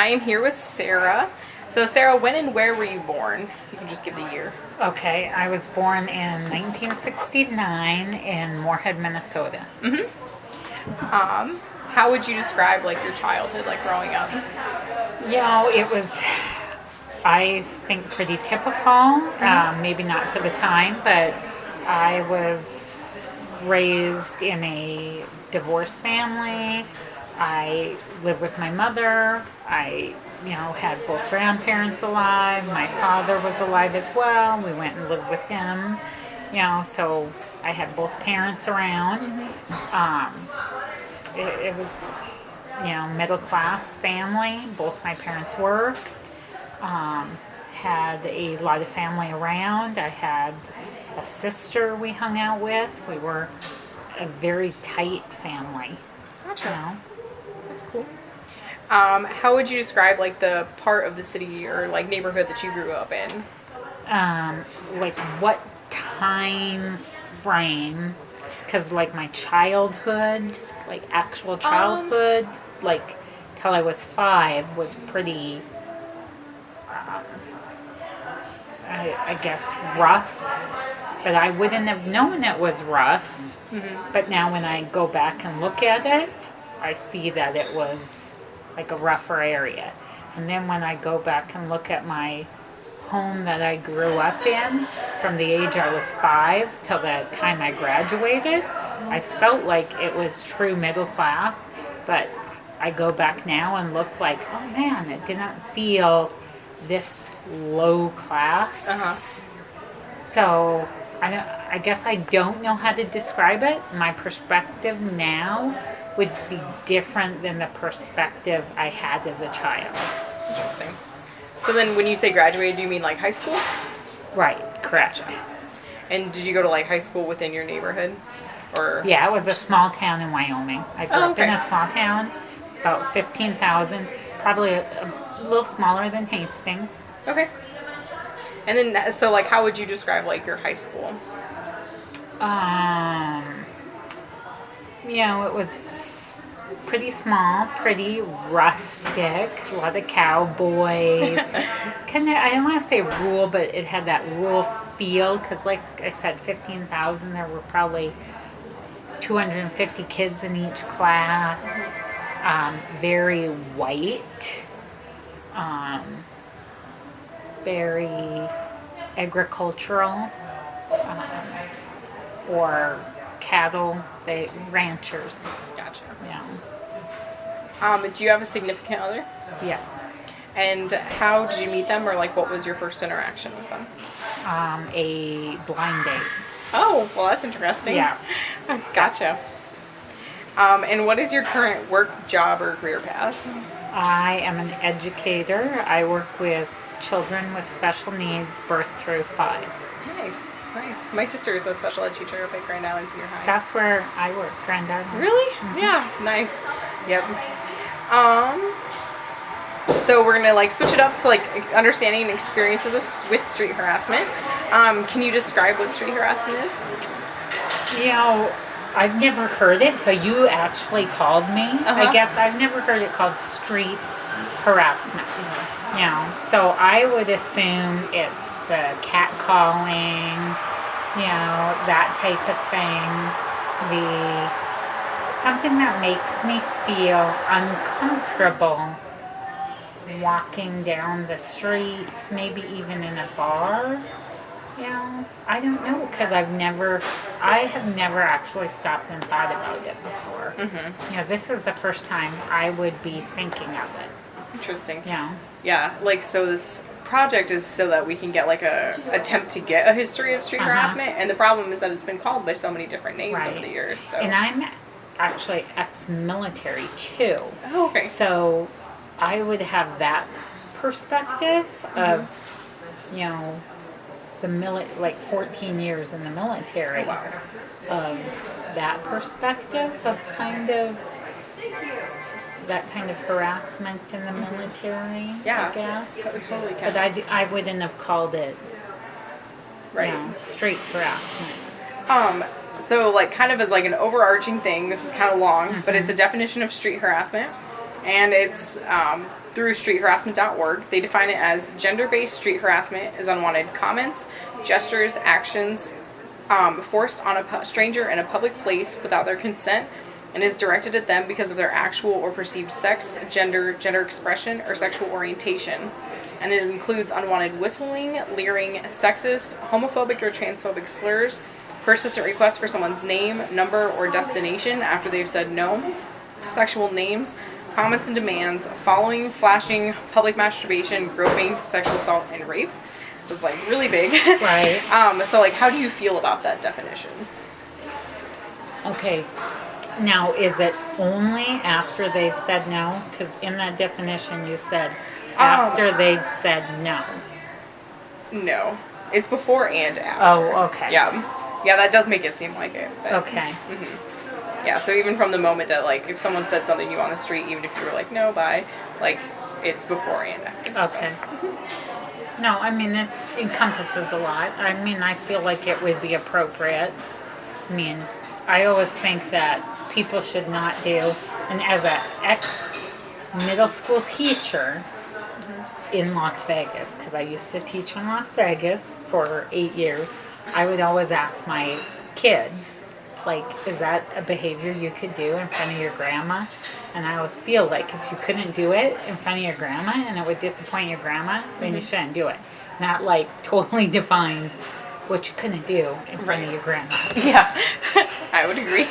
I am here with Sarah. So, Sarah, when and where were you born? You can just give the year. Okay, I was born in 1969 in Moorhead, Minnesota. How would you describe like your childhood, like growing up? It was, I think, pretty typical. Maybe not for the time, but I was raised in a divorced family. I lived with my mother. I, had both grandparents alive. My father was alive as well. We went and lived with him. So I had both parents around. It was, middle class family. Both my parents worked. Had a lot of family around. I had a sister we hung out with. We were a very tight family. Gotcha. That's cool. How would you describe like the part of the city or like neighborhood that you grew up in? Like what time frame? Because like my childhood, like actual childhood, like till I was 5 was pretty, I guess rough. But I wouldn't have known it was rough. But now when I go back and look at it, I see that it was like a rougher area. And then when I go back and look at my home that I grew up in from the age I was 5 till the time I graduated, I felt like it was true middle class. But I go back now and look like, oh man, it didn't feel this low class. So I guess I don't know how to describe it. My perspective now would be different than the perspective I had as a child. Interesting. So then when you say graduated, do you mean like high school? Right, correct. And did you go to like high school within your neighborhood? Or Yeah, it was a small town in Wyoming. I grew up in okay. a small town, about 15,000, probably a little smaller than Hastings. Okay. And then so like how would you describe like your high school? It was pretty small, pretty rustic, a lot of cowboys. Kind of, I don't want to say rural, but it had that rural feel because, like I said, 15,000, there were probably 250 kids in each class. Very white, very agricultural, or cattle, ranchers. Gotcha. Yeah. Do you have a significant other? Yes. And how did you meet them, or like what was your first interaction with them? A blind date. Oh, well, that's interesting. Yes. Gotcha. And what is your current work, job, or career path? I am an educator. I work with children with special needs, birth through 5. Nice. My sister is a special ed teacher up at Grand Island Senior High. That's where I work, Grand Island. Really? Yeah. Nice. Yep. So we're gonna like switch it up to like understanding experiences with street harassment. Can you describe what street harassment is? I've never heard it till you actually called me. I guess I've never heard it called street harassment. So I would assume it's the catcalling, that type of thing. Something that makes me feel uncomfortable walking down the streets, maybe even in a bar. I don't know because I have never actually stopped and thought about it before. This is the first time I would be thinking of it. Interesting. Yeah. Like so this project is so that we can get like a attempt to get a history of street harassment, and the problem is that it's been called by so many different names over the years. So. And I'm actually ex-military too. Oh, okay. So I would have that perspective of, like 14 years in the military. Oh, wow. Of that perspective of that kind of harassment in the military, I guess. That would totally count. But I wouldn't have called it street harassment. So like kind of as like an overarching thing, this is kind of long, but it's a definition of street harassment, and it's through streetharassment.org. They define it as gender-based street harassment is unwanted comments, gestures, actions forced on a stranger in a public place without their consent and is directed at them because of their actual or perceived sex, gender expression, or sexual orientation. And it includes unwanted whistling, leering, sexist, homophobic or transphobic slurs, persistent requests for someone's name, number, or destination after they've said no, sexual names, comments and demands, following, flashing, public masturbation, groping, sexual assault, and rape. So it's like really big. Right. So like, how do you feel about that definition? Okay. Now, is it only after they've said no? Because in that definition you said after they've said no. No. It's before and after. Oh, okay. Yeah. Yeah, that does make it seem like it. But, Okay. yeah, so even from the moment that, like, if someone said something to you on the street, even if you were like, no, bye, like, it's before and after. Okay. No, I mean, it encompasses a lot. I mean, I feel like it would be appropriate. I mean, I always think that people should not do, and as an ex-middle school teacher in Las Vegas, because I used to teach in Las Vegas for 8 years, I would always ask my kids, like, is that a behavior you could do in front of your grandma? And I always feel like if you couldn't do it in front of your grandma and it would disappoint your grandma, then you shouldn't do it. That, like, totally defines what you couldn't do in front of your grandma. Yeah, I would agree.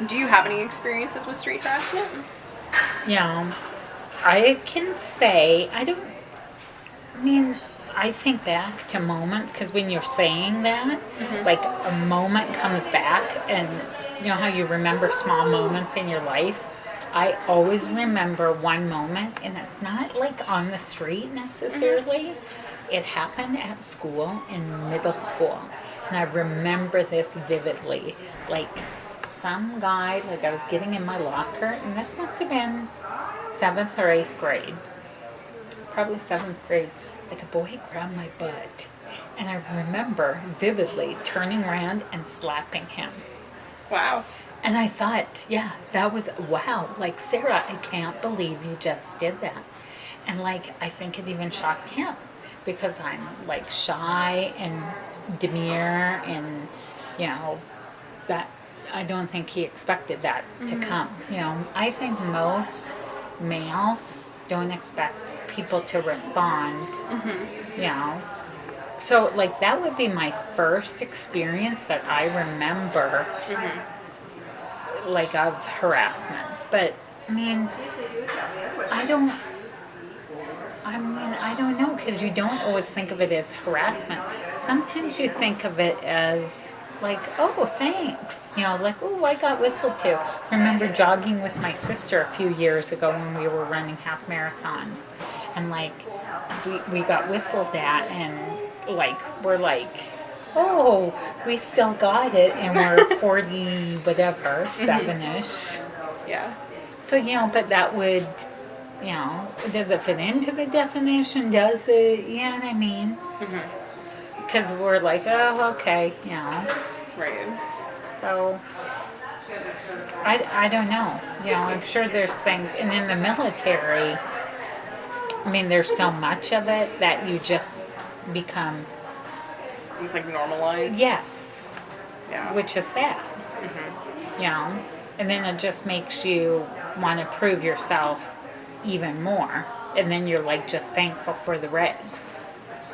Do you have any experiences with street harassment? Yeah, I can say, I think back to moments, because when you're saying that, like a moment comes back, and you know how you remember small moments in your life? I always remember one moment, and it's not like on the street necessarily. It happened at school, in middle school, and I remember this vividly. Like, some guy, like I was getting in my locker, and this must have been 7th or 8th grade. Probably 7th grade. Like, a boy grabbed my butt, and I remember vividly turning around and slapping him. Wow. And I thought, yeah, that was, wow, like, Sarah, I can't believe you just did that. And, like, I think it even shocked him, because I'm, like, shy and demure, and, you know, that, I don't think he expected that to come. You know, I think most males don't expect people to respond, you know. So, like, that would be my first experience that I remember, like, of harassment. But, I mean, I don't know, because you don't always think of it as harassment. Sometimes you think of it as, like, oh, thanks. You know, like, oh, I got whistled to. I remember jogging with my sister a few years ago when we were running half marathons. And, like, we got whistled at, and, like, we're like, oh, we still got it, and we're 40 whatever, 7-ish. Yeah. So, you know, but that would, you know, does it fit into the definition? Does it? You know what I mean? Because we're like, oh, okay, you know. Right. So, I don't know. You know, I'm sure there's things, and in the military, I mean, there's so much of it that you just become... It's like normalized? Yes. Yeah. Which is sad. You know? And then it just makes you want to prove yourself even more. And then you're, like, just thankful for the regs.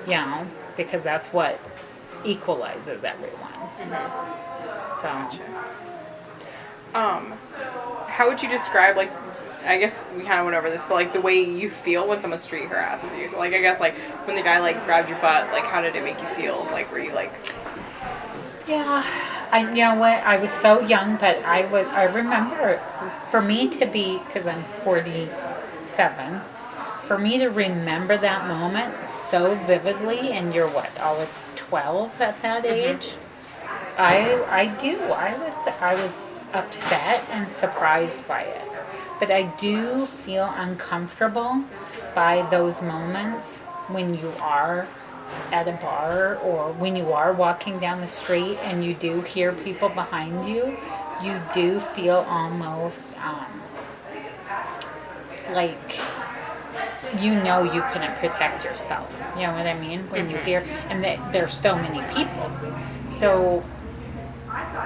You know? Because that's what equalizes everyone. So... How would you describe, like, I guess we kind of went over this, but, like, the way you feel when someone street harasses you? So, like, I guess, like, when the guy, like, grabbed your butt, like, how did it make you feel? Like, were you, like... Yeah, you know what, I was so young, but I remember, for me to be, because I'm 47, for me to remember that moment so vividly, and you're what, all of 12 at that age? I do. I was upset and surprised by it. But I do feel uncomfortable by those moments when you are at a bar or when you are walking down the street and you do hear people behind you. You do feel almost like, you know you couldn't protect yourself. You know what I mean? When you hear, and there's so many people. So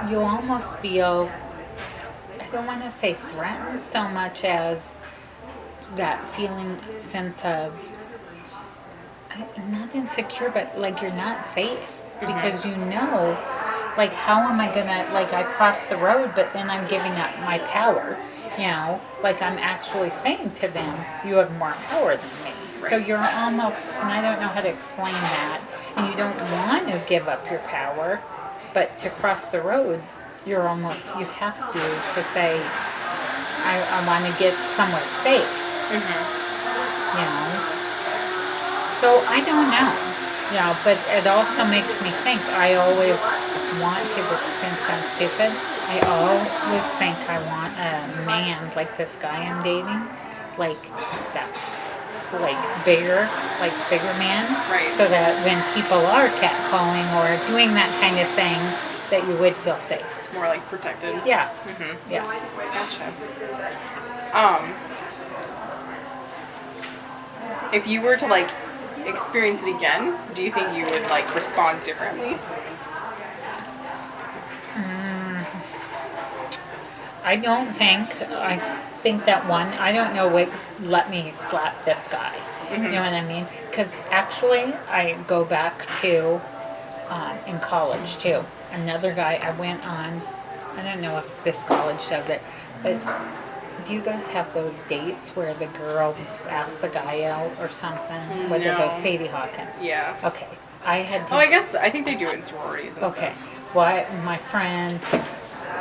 you almost feel, I don't want to say threatened so much as that feeling, sense of, not insecure, but like you're not safe. Because you know, like, how am I gonna, like, I cross the road, but then I'm giving up my power. You know, like, I'm actually saying to them, you have more power than me. So you're almost, and I don't know how to explain that, and you don't want to give up your power, but to cross the road, you're almost, you have to say, I want to get somewhere safe. You know? So I don't know. You know, but it also makes me think, I always want to, this can sound stupid, I always think I want a man like this guy I'm dating, like, that's like bigger man, Right. so that when people are catcalling or doing that kind of thing, that you would feel safe. More like protected. Yes. Yes. Gotcha. If you were to like experience it again, do you think you would like respond differently? I think that one, I don't know what let me slap this guy. You know what I mean? Because actually, I go back to, in college too. Another guy I went on, I don't know if this college does it, but do you guys have those dates where the girl asks the guy out or something? What are No. those, Sadie Hawkins? Yeah. Okay. I had to. Oh, I think they do it in sororities and Okay. stuff. Well, my friend,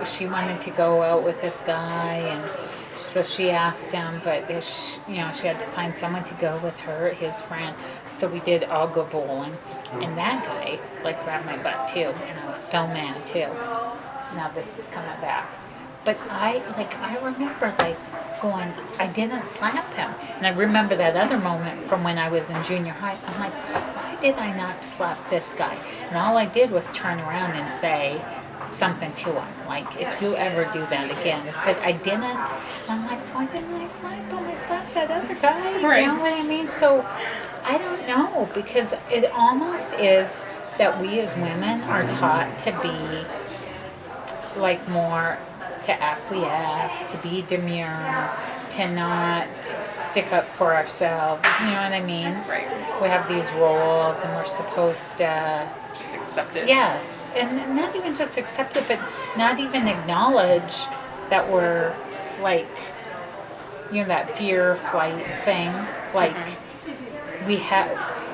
she wanted to go out with this guy, and so she asked him, but she had to find someone to go with her, his friend. So we did all go bowling, and that guy like grabbed my butt too, and I was so mad too. Now this is coming back, but I remember like going, I didn't slap him, and I remember that other moment from when I was in junior high. I'm like, why did I not slap this guy? And all I did was turn around and say something to him, like, if you ever do that again. But I didn't. I'm like, why didn't I slap him? I slapped that other guy. Right. You know what I mean? So I don't know, because it almost is that we as women are taught to be like more to acquiesce, to be demure, to not stick up for ourselves. You know what I mean? Right. We have these roles and we're supposed to, Just accept it. yes, and not even just accept it, but not even acknowledge that we're like, that fear flight thing. Like, we have,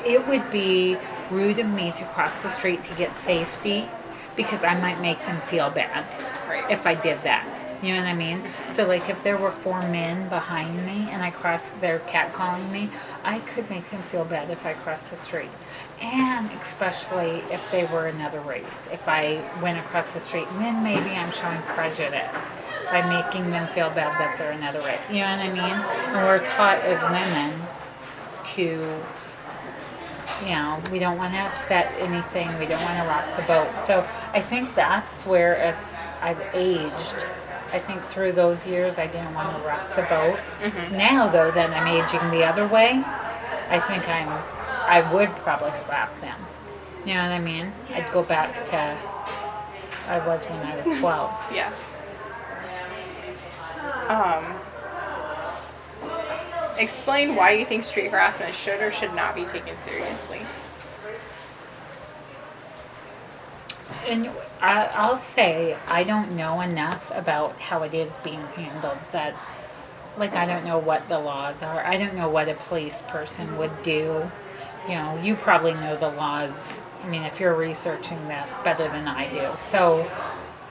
it would be rude of me to cross the street to get safety because I might make them feel bad. Right. If I did that. You know what I mean? So like if there were 4 men behind me and I crossed, they're catcalling me, I could make them feel bad if I crossed the street. And especially if they were another race. If I went across the street, then maybe I'm showing prejudice by making them feel bad that they're another race. You know what I mean? And we're taught as women to, we don't want to upset anything. We don't want to rock the boat. So I think that's where, as I've aged, I think through those years I didn't want to rock the boat. Now though that I'm aging the other way, I think I would probably slap them. You know what I mean? I'd go back to I was when I was 12. Yeah. Explain why you think street harassment should or should not be taken seriously. And I'll say I don't know enough about how it is being handled that, like, I don't know what the laws are. I don't know what a police person would do. You probably know the laws. I mean, if you're researching this better than I do. So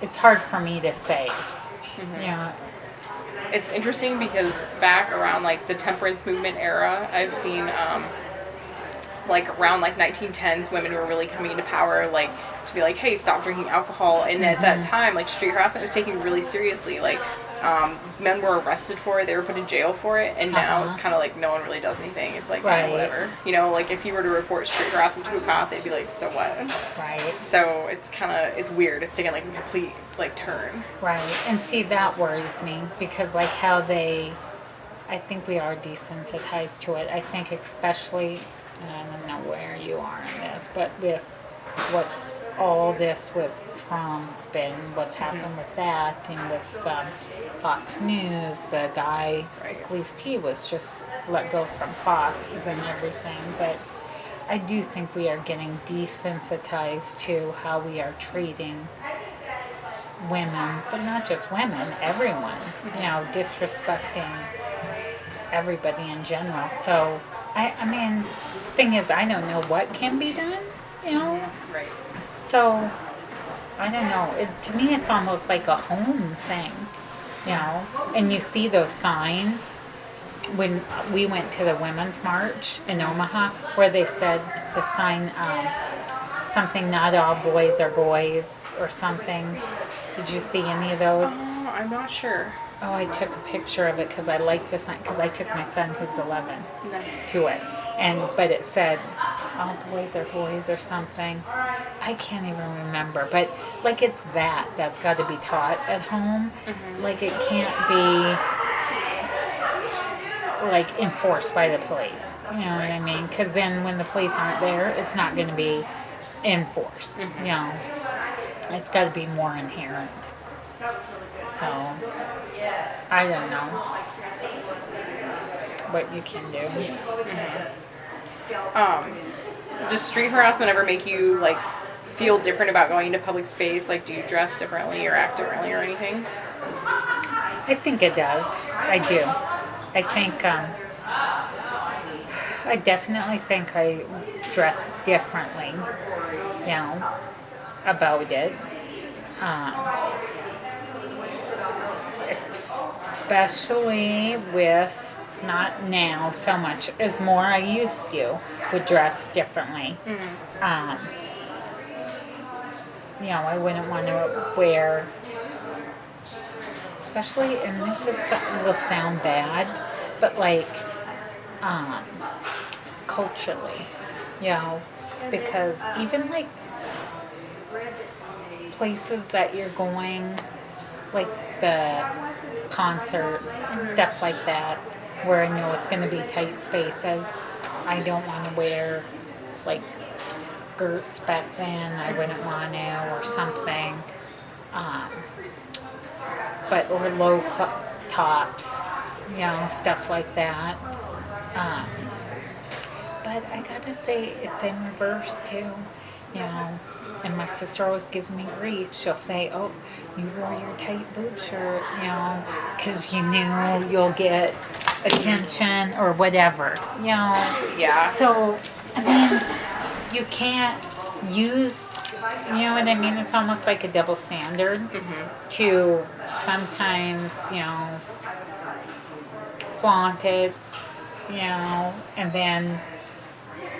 it's hard for me to say. It's interesting because back around like the temperance movement era, I've seen like around like 1910s, women were really coming into power, like to be like, hey, stop drinking alcohol. And at that time, like street harassment was taken really seriously. Like men were arrested for it, they were put in jail for it, and now it's kind of like no one really does anything. It's like, whatever. Like if you were to report street harassment to a cop, they'd be like, so what? Right. So it's weird. It's taken like a complete like turn. Right. And see, that worries me because like how they, I think we are desensitized to it. I think especially, and I don't know where you are in this, but with what's all this with Trump and what's happened with that, and with Fox News, the guy, Right. at least he was just let go from Fox and everything. But I do think we are getting desensitized to how we are treating women, but not just women, everyone, disrespecting everybody in general. So, I mean, thing is, I don't know what can be done, Right. So, I don't know. To me, it's almost like a home thing, and you see those signs when we went to the Women's March in Omaha, where they said the sign, something, not all boys are boys, or something. Did you see any of those? Oh, I'm not sure. Oh, I took a picture of it because I like this night, because I took my son, who's 11, Nice. to it. But it said, all boys are boys or something. I can't even remember. But, like, it's that's got to be taught at home. Like, it can't be, like, enforced by the police. You know what I mean? Because then when the police aren't there, it's not going to be enforced. It's got to be more inherent. So, I don't know what you can do. Does street harassment ever make you like feel different about going into public space? Like, do you dress differently or act differently or anything? I think it does. I do. I think, I definitely think I dress differently, about it. Especially with, not now so much, as more I used to, would dress differently. I wouldn't want to wear, especially, and this will sound bad, but like, culturally, because even like places that you're going, like the concerts, stuff like that, where I know it's going to be tight spaces, I don't want to wear like skirts back then. I wouldn't want to, or something. Or low tops, stuff like that. But I gotta say, it's in reverse too, And my sister always gives me grief. She'll say, "Oh, you wore your tight boob shirt, because you knew you'll get attention or whatever, Yeah. So, I mean, you can't use, you know what I mean? It's almost like a double standard to sometimes, flaunt it, and then,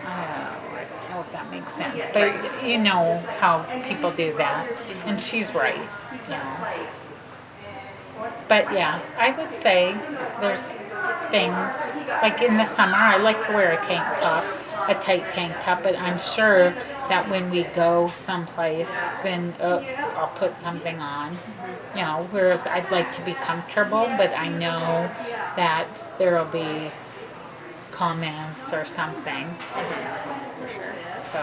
I don't know if that makes sense, but you know how people do that, and she's right, But yeah, I would say there's things, like in the summer, I like to wear a tight tank top, but I'm sure that when we go someplace, then I'll put something on, whereas I'd like to be comfortable, but I know that there'll be comments or something. For sure. So,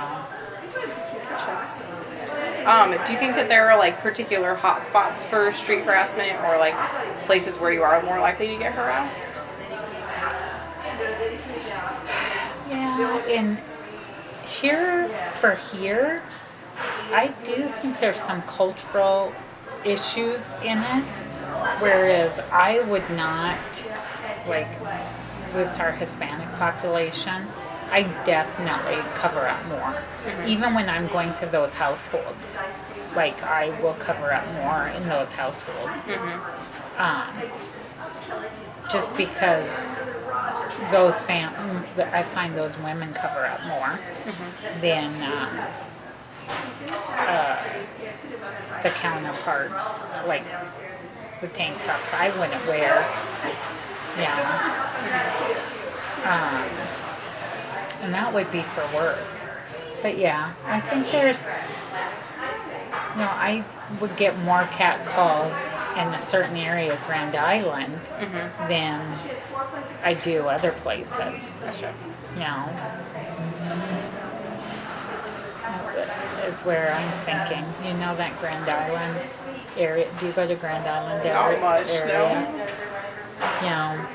Do you think that there are like particular hot spots for street harassment, or like places where you are more likely to get harassed? yeah, and here, I do think there's some cultural issues in it, whereas I would not, like, with our Hispanic population, I definitely cover up more. Even when I'm going to those households, like, I will cover up more in those households. Just because I find those women cover up more than the counterparts, like the tank tops I wouldn't wear. And that would be for work. But yeah, I think there's, I would get more cat calls in a certain area of Grand Island than I do other places. Gotcha. You know, is where I'm thinking. You know that Grand Island area? Do you go to Grand Island Not much, area? no. You know,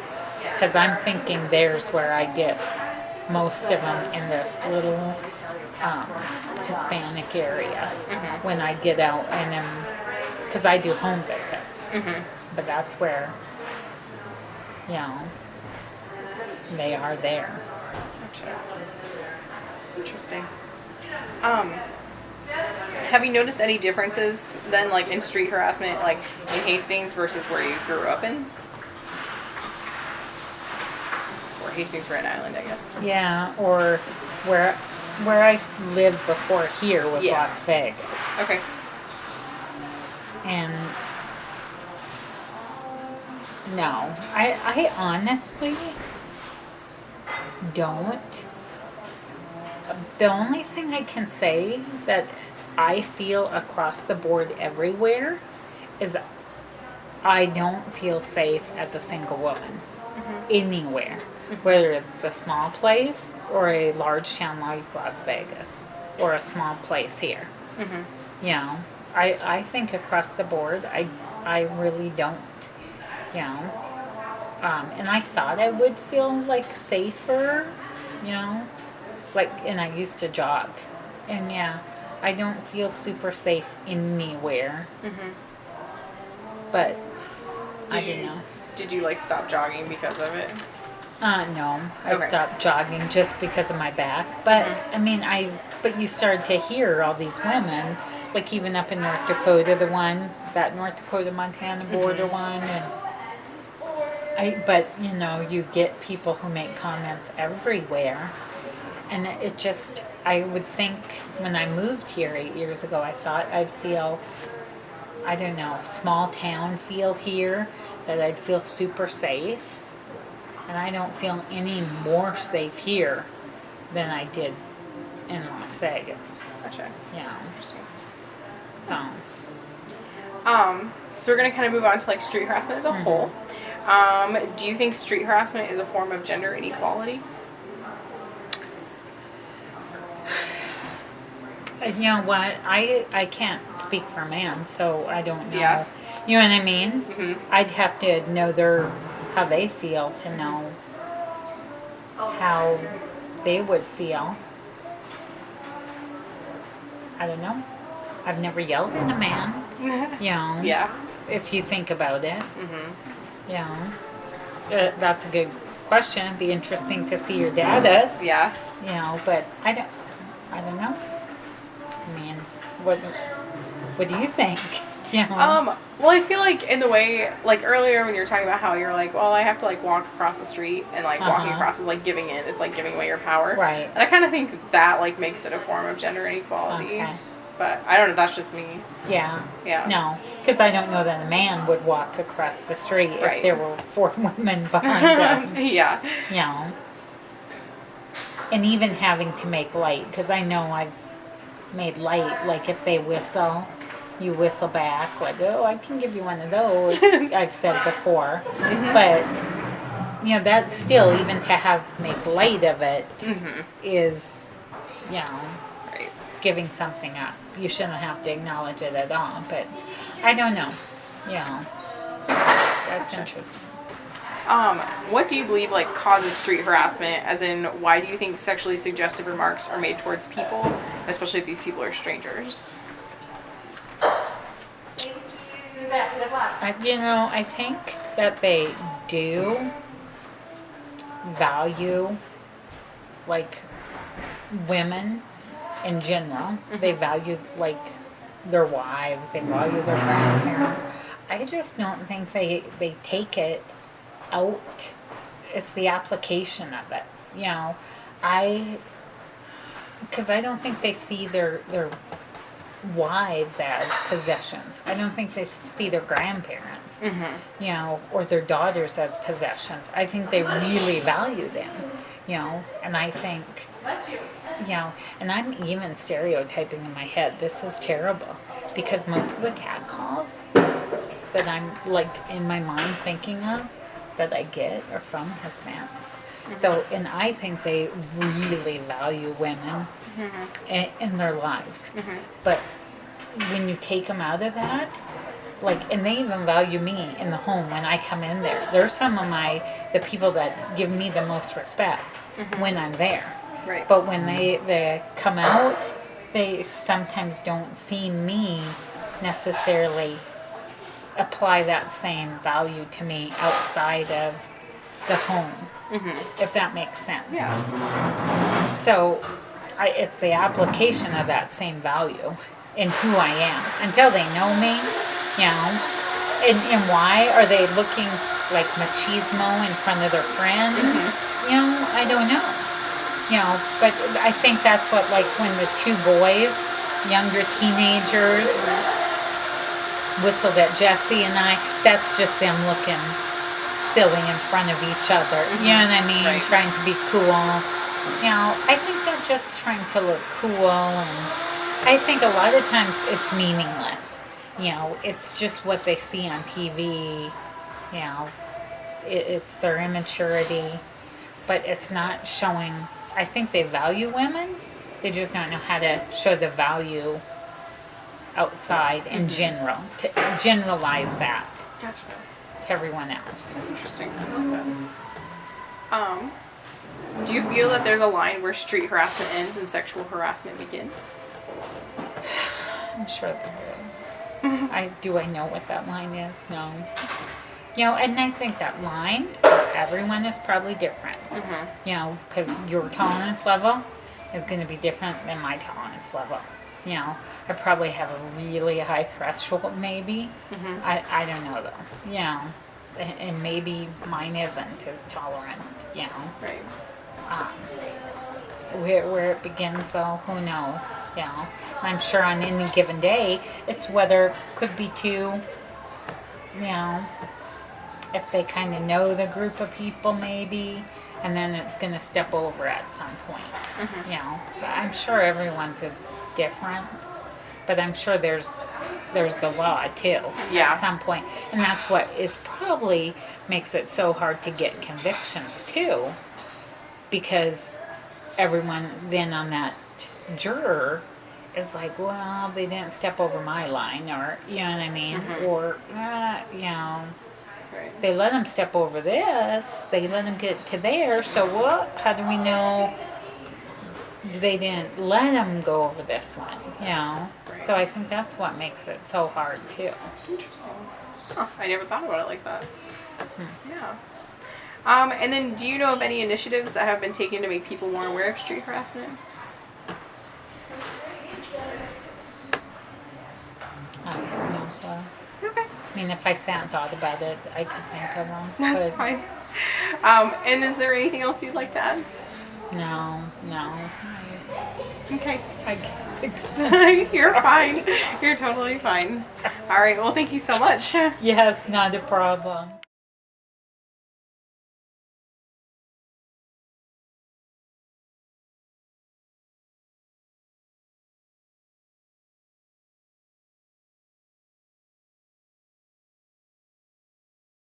because I'm thinking there's where I get most of them in this little Hispanic area when I get out and then, because I do home visits, but that's where, you know, they are there. Gotcha. Interesting. Have you noticed any differences then, like in street harassment, like in Hastings versus where you grew up in? Or Hastings, Grand Island, I guess. Yeah, or where I lived before here was Yeah. Las Vegas. Okay. And no, I honestly don't. The only thing I can say that I feel across the board everywhere is I don't feel safe as a single woman anywhere, whether it's a small place or a large town like Las Vegas or a small place here. You know, I think across the board I really don't, you know. And I thought I would feel like safer, you know, like, and I used to jog, and yeah, I don't feel super safe anywhere. But I don't know. Did you like stop jogging because of it? No, I Okay. stopped jogging just because of my back. But I mean, but you started to hear all these women, like even up in North Dakota, that North Dakota Montana border one, and but you know, you get people who make comments everywhere, and it just, I would think when I moved here 8 years ago, I thought I'd feel, I don't know, small town feel here, that I'd feel super safe. And I don't feel any more safe here than I did in Las Vegas. Gotcha. Yeah. That's interesting. So, So we're gonna kind of move on to like street harassment as a whole. Do you think street harassment is a form of gender inequality? you know what? I can't speak for man, so I don't know. Yeah. You know what I mean? I'd have to know how they feel to know how they would feel. I don't know. I've never yelled at a man. You know. Yeah. If you think about it. You know. That's a good question. It'd be interesting to see your data. Yeah. You know, but I don't know. I mean, what do you think? You know? Well, I feel like in the way, like earlier when you were talking about how you're like, well, I have to like walk across the street, and like walking across is like giving in. It's like giving away your power. Right. And I kind of think that like makes it a form of gender inequality. Okay. But I don't know. That's just me. Yeah. Yeah. No, because I don't know that a man would walk across the street Right. if there were 4 women behind him. Yeah. You know. And even having to make light, because I know I've made light, like if they whistle, you whistle back, like, oh, I can give you one of those, I've said before. But, you know, that's still, even to make light of it is, you know, Right. giving something up. You shouldn't have to acknowledge it at all, but I don't know. You know, that's interesting. What do you believe like causes street harassment? As in, why do you think sexually suggestive remarks are made towards people, especially if these people are strangers? You know, I think that they do value, like, women in general. They value, like, their wives. They value their grandparents. I just don't think they take it out. It's the application of it. You know, because I don't think they see their wives as possessions. I don't think they see their grandparents, you know, or their daughters as possessions. I think they really value them, you know, and I think, you know, and I'm even stereotyping in my head. This is terrible, because most of the cat calls that I'm like in my mind thinking of that I get are from Hispanics. So, and I think they really value women in their lives. But when you take them out of that, like, and they even value me in the home when I come in there. They're some of the people that give me the most respect when I'm there. Right. But when they come out, they sometimes don't see me necessarily apply that same value to me outside of the home, if that makes sense. Yeah. So it's the application of that same value in who I am until they know me, you know. And why are they looking like machismo in front of their friends? You know, I don't know. You know, but I think that's what, like, when the two boys, younger teenagers, whistled at Jesse and I, that's just them looking silly in front of each other. You know what I mean? Right. Trying to be cool. You know, I think they're just trying to look cool, and I think a lot of times it's meaningless. You know, it's just what they see on TV. You know, it's their immaturity, but it's not showing. I think they value women. They just don't know how to show the value outside in general, to generalize that Gotcha. to everyone else. That's interesting. I like that. Do you feel that there's a line where street harassment ends and sexual harassment begins? I'm sure there is. I know what that line is? No. You know, and I think that line for everyone is probably different. You know, because your tolerance level is going to be different than my tolerance level. You know, I probably have a really high threshold, maybe. I don't know, though. You know, and maybe mine isn't as tolerant, you know. Right. Where it begins, though, who knows? You know, I'm sure on any given day, it's whether could be two, you know, if they kind of know the group of people, maybe, and then it's going to step over at some point. You know, but I'm sure everyone's is different, but I'm sure there's the law too. Yeah. At some point, and that's what is probably makes it so hard to get convictions too, because everyone then on that juror is like, well, they didn't step over my line, or you know what I mean, or you know. Right. They let them step over this. They let them get to there. So what? How do we know they didn't let them go over this one? You know. Right. So I think that's what makes it so hard too. Interesting. Huh, I never thought about it like that. Yeah. And then, do you know of any initiatives that have been taken to make people more aware of street harassment? I have no clue. Okay. I mean, if I sat and thought about it, I could think of them. That's but fine. And is there anything else you'd like to add? No. Okay. I can't think. You're fine. You're totally fine. All right. Well, thank you so much. Yes, not a problem.